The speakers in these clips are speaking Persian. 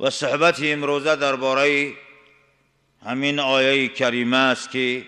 و صحبت امروزه درباره همین آیه کریمه است که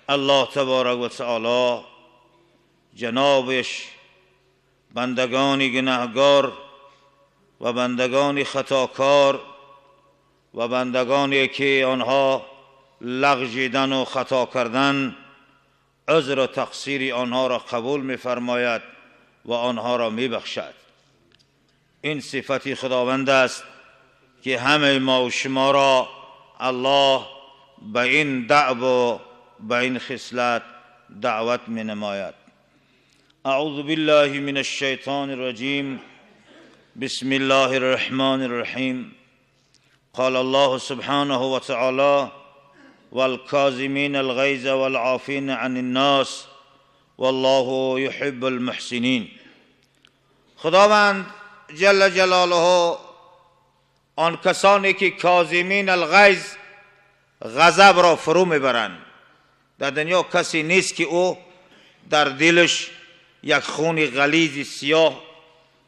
الله تبارک و تعالی جنابش بندگان گناهگار و بندگان خطاکار و بندگانی که آنها لغزیدن و خطا کردن عذر و تقصیر آنها را قبول می‌فرماید و آنها را می‌بخشد. این صفت خداوند است که همه ما و شما را الله به این دعو و به این خصلت دعوت می‌نماید. اعوذ بالله من الشیطان الرجیم. بسم الله الرحمن الرحیم. قال الله سبحانه و تعالی: والکاظمین الغیظ والعافین عن الناس والله یحب المحسنین. خداوند جل جلاله آن کسانی که کاظمین الغیظ غضب را فرو میبرند. در دنیا کسی نیست که او در دلش یک خون غلیظ سیاه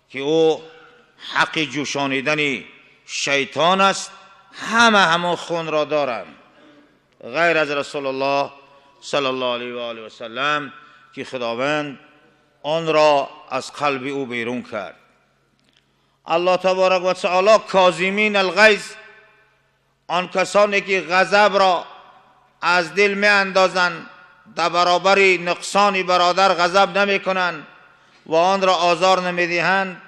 که او حق جوشانیدن شیطان است، همون خون را دارند غیر از رسول الله صلی الله علیه و آله و سلم که خداوند آن را از قلب او بیرون کرد. الله تبارک و تعالی کاظمین الغیظ، آن کسانی که غضب را از دل می اندازند، در برابر نقصان برادر غضب نمی کنند و آن را آزار نمی دهند،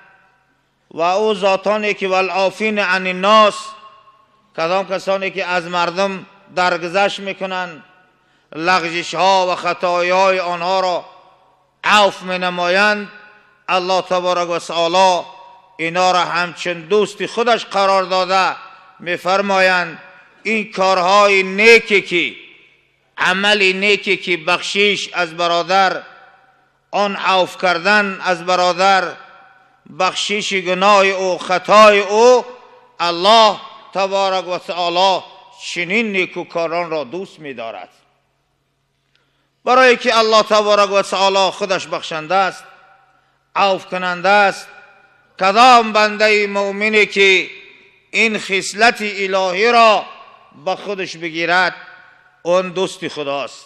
و او ذاتانی که والعافین عن الناس، کدام کسانی که از مردم درگذشت میکنند، لغزش ها و خطایی های آنها را عفو می نمایند. الله تبارک و تعالی اینا را همچون دوست خودش قرار داده میفرمایند این کارهای نیکی که عمل نیکی که بخشش از برادر، آن عفو کردن از برادر، بخشش گناه او، خطای او، الله تبارک و تعالی چنین نیکوکاران را دوست می‌دارد. برای که الله تبارک و تعالی خودش بخشنده است، عفو کننده است. کدام بنده مؤمنی که این خصلت الهی را به خودش بگیرد، اون دوست خداست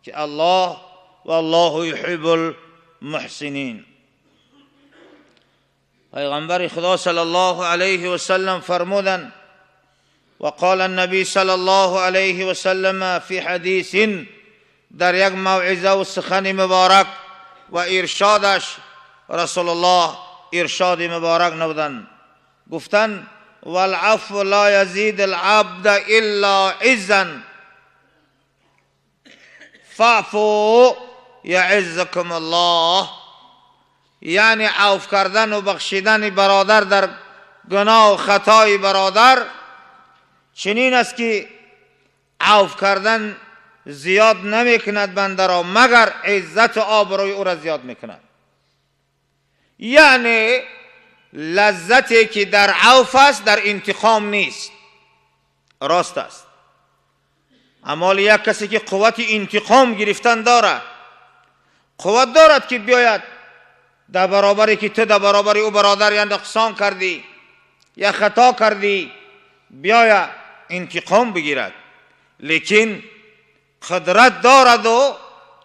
که الله والله یحب المحسنین. پیغمبر خدا صلی الله علیه و سلم فرمودند: وقال النبی صلی الله علیه و سلم فی حدیث، در یک موعظه و سخن مبارک و ارشادش رسول الله ارشاد مبارک نبودند، گفتند: والعفو لا یزید العبد الا عزا فاعفوا یعزکم الله. یعنی عفو کردن و بخشیدن برادر در گناه و خطای برادر چنین است که عفو کردن زیاد نمی کند بنده را، مگر عزت و آبروی او را زیاد می کند. یعنی لذتی که در عفو است در انتقام نیست. راست است، اما یک کسی که قوت انتقام گرفتن دارد، قوت دارد که بیاید در برابری که تو در برابری او برادر یا نقصان کردی یا خطا کردی بیاید انتقام بگیرد، لیکن قدرت دارد و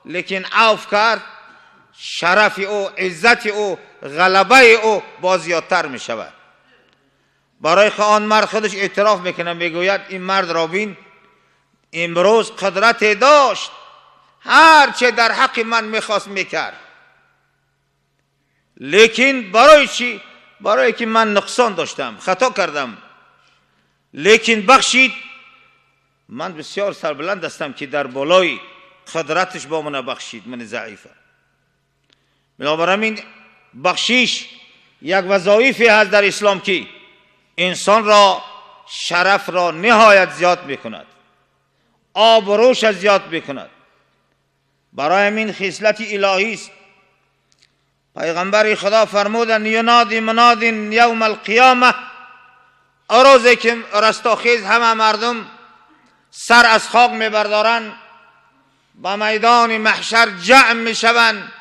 لیکن عفو کرد، شرف او، عزت او، غلبه او باز زیادتر می شود. برای آن مرد خودش اعتراف میکنه، میگوید این مرد را بین امروز قدرت داشت، هر چه در حق من میخواست میکرد، لیکن برای چی؟ برای که من نقصان داشتم، خطا کردم، لیکن بخشید. من بسیار سربلند هستم که در بالای قدرتش با من بخشید، من ضعیفم. بنابراین بخشش یک وظایفی هست در اسلام که انسان را شرف را نهایت زیاد میکند، آبروش زیاد میکند. برای همین خصلت الهی است. پیغمبر خدا فرمودند: ینادی مناد یوم القیامه، روزی که رستاخیز همه مردم سر از خاک میبردارند، به میدان محشر جمع میشوند،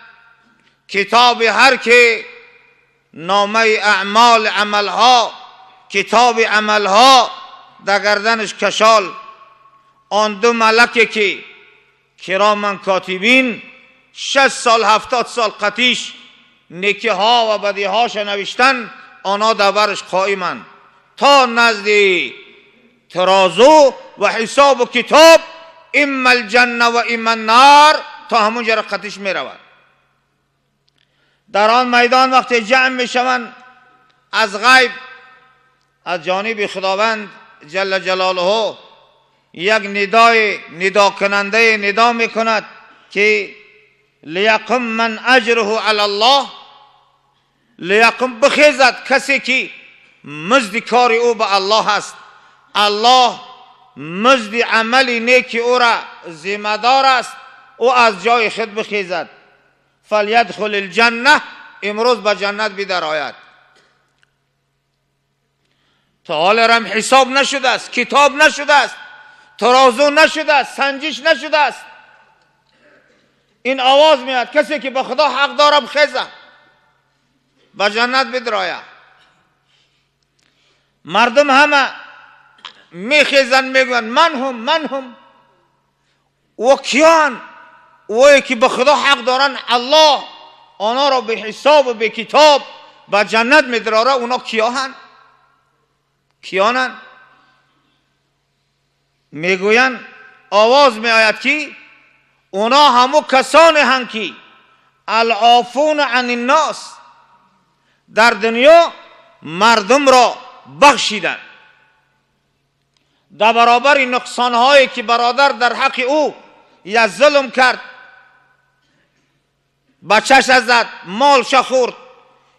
کتاب هر که نامه اعمال عملها کتاب عملها در گردنش کشال. آن دو ملکه که کرامن کاتبین 60 سال 70 سال قطیش نیکی ها و بدی هاش نوشتن، آنها در برش قائمن تا نزد ترازو و حساب و کتاب، اما الجنه و اما النار، تا همون جا قطیش می رود. در آن میدان وقتی جمع می شوند از غیب از جانب خداوند جل جلاله یک ندا کننده ندا می کند که لیقم من اجره علی الله، لیقم بخیزد کسی که مزد کار او به الله است، الله مزد عملی نیکی او را ذمه دار است، او از جای خود بخیزد. فلیدخل الجنه، امروز به جنت بدر آید. تا حال رم حساب نشده است، کتاب نشده است، ترازو نشده است، سنجش نشده است. این آواز میاد کسی که به خدا حق داره بخیزه به جنت بدرایه. مردم همه میخیزن میگوین من هم و کیان؟ اوی که به خدا حق دارن الله آنها را به حساب و به کتاب به جنت میدراره. اونا کیانن؟ میگوین آواز میآید که اونا همو کسانی هستند که العافون عن الناس، در دنیا مردم را بخشیدن در برابر نقصان هایی که برادر در حق او یا ظلم کرد، بچهش زد، مالش خورد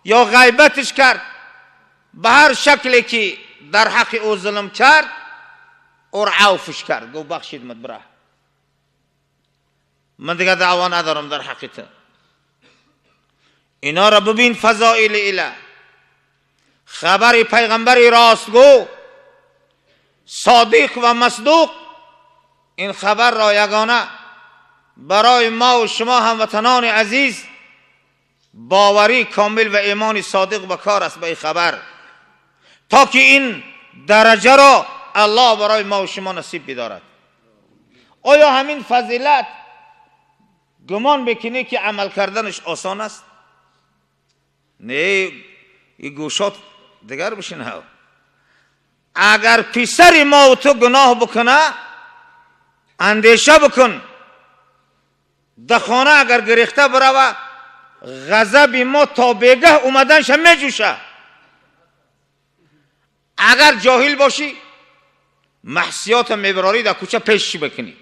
یا غیبتش کرد، به هر شکلی که در حق او ظلم کرد او عفوش کرد، گو بخشید مدبره، من دیگه دعوا ندارم در حقیقت. اینا را ببین، فضائل اله، خبر پیغمبر راستگو صادق و مصدوق، این خبر را یگانه برای ما و شما هموطنان عزیز باوری کامل و ایمان صادق و کار است به این خبر، تا که این درجه را الله برای ما و شما نصیب بدارد. آیا همین فضیلت گمان بکنی که عمل کردنش آسان است؟ نه، این گوشات دیگر بشین. اگر پسر ما و تو گناه بکنه اندیشه بکن، در خانه اگر گریخته بروه غضب ما تا بیگه اومدنش می جوشه. اگر جاهل باشی محسیات میبراری در کوچه پیشی بکنی،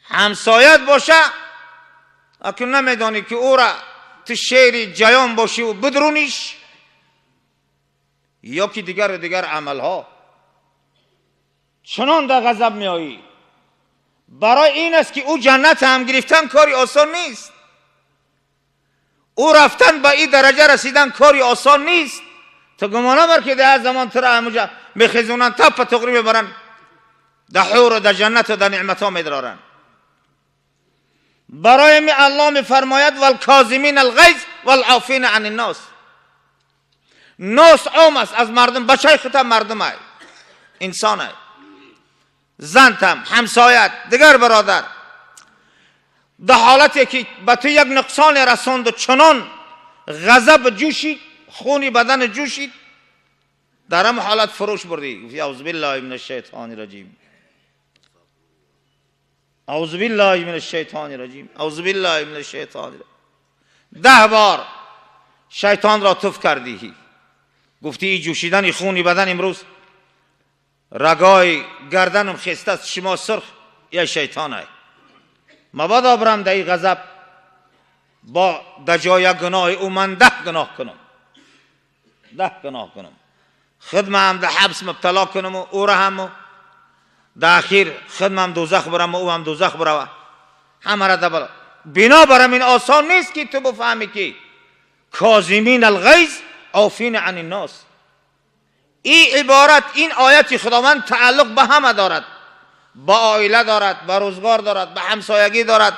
همسایت باشه اکنون نمیدانی که او را تو شیر جیان باشی و بدرونیش، یا که دیگر عمل ها چنان در غضب می آیی. برای این است که او جنت هم گرفتن کاری آسان نیست، او رفتن به این درجه رسیدن کاری آسان نیست. تو گمانه بر که در زمان تر همونجا میخیزونن تپ تقریب برن در حور و در جنت و در نعمت ها میدرارن. برای می الله میفرماید والکاظمین الغیظ والعافین عن الناس. ناس عام است از مردم، بچه خودت مردم های انسان های، زنتم، همسایت، دیگر برادر، در حالتی که به تو یک نقصان رساند و چنان غضب جوشید، خونی بدن جوشید، در هم حالت فروش بردی. اعوذ بالله من الشیطان الرجیم، اعوذ بالله من الشیطان الرجیم، اعوذ بالله من الشیطان الرجیم. 10 بار شیطان را تف کردی، گفتی این جوشیدن خونی بدن امروز رگای گردنم خسته است، شما سرخ یا شیطان های مبادا برم در این غضب با در جای گناه او من 10 گناه کنم، 10 گناه کنم، خدمه هم در حبس مبتلا کنم و او را هم در اخیر خدمه هم دوزخ برم و او هم دوزخ بروه، همه را دبلا. بنا برم این آسان نیست که تو بفهمی که کاظمین الغیظ عافین عن الناس. این عبارت، این آیت خداوند تعلق به همه دارد، با عائله دارد، با روزگار دارد، با همسایگی دارد،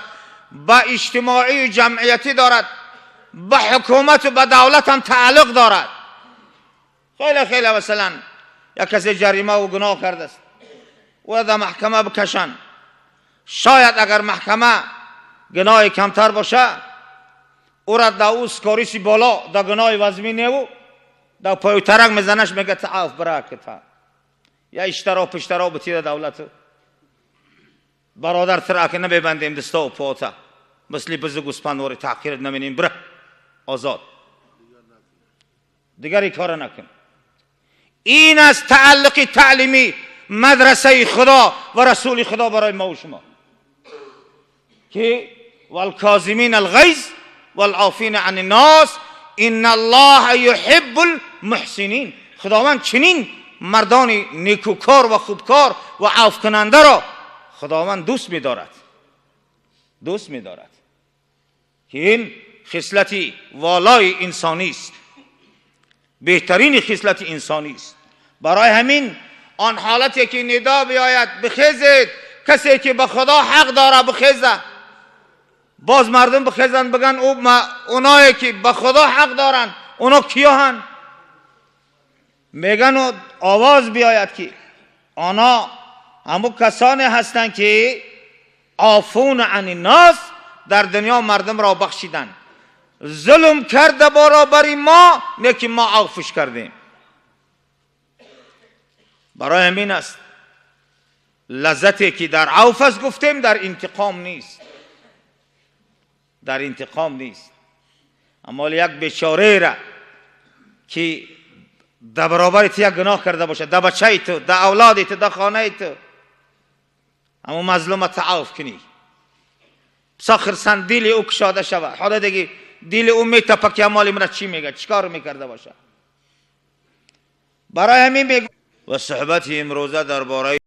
با اجتماعی و جمعیتی دارد، با حکومت و با دولت هم تعلق دارد. خیلی مثلا یک کسی جریمه و گناه کرده است او در محکمه بکشن. شاید اگر محکمه گناه کمتر باشه او را در او سکاریسی بالا در گناه وزمی نیو در پای ترک میزنش میگه تعاف برای کتا یا اشترا پشترا بتیده دولت برادر ترک نمیبندیم دستا و پاتا مثلی بزرگ گوسپندوری تحقیر نمینیم بره آزاد دیگری کار نکن. این از تعلق تعلیمی مدرسه خدا و رسول خدا برای ما و شما که والکاظمین الغیظ والعافین عن الناس ان الله یحب المحسنین. خداوند چنین مردان نیکوکار و خوبکار و عفو کننده را خداوند دوست می‌دارد که این خصلتی والای انسانی است، بهترین خصلت انسانی است. برای همین آن حالتی که ندا بیاید بخیزید، کسی که به خدا حق داره بخیزه، باز مردم بخیزن بگن اونایی که به خدا حق دارن اونا کیا هن؟ میگن آواز بیاید که آنها همون کسانی هستند که عافون عن الناس، در دنیا مردم را بخشیدن، ظلم کرده برابر ما لیکن ما عفوش کردیم. برای همین است لذتی که در عفو است گفتیم در انتقام نیست. اما یک بیچاره را که در برابرت یک گناه کرده باشه، در بچه تو، در اولادت، در خانه تو، اما مظلومت عفو کنی، سخرسن دل او کشاده شود، حالا دیگه دل او میتپه که مال مرا چی میگه، چیکار میکرده باشه. برای همین و صحبت امروزه درباره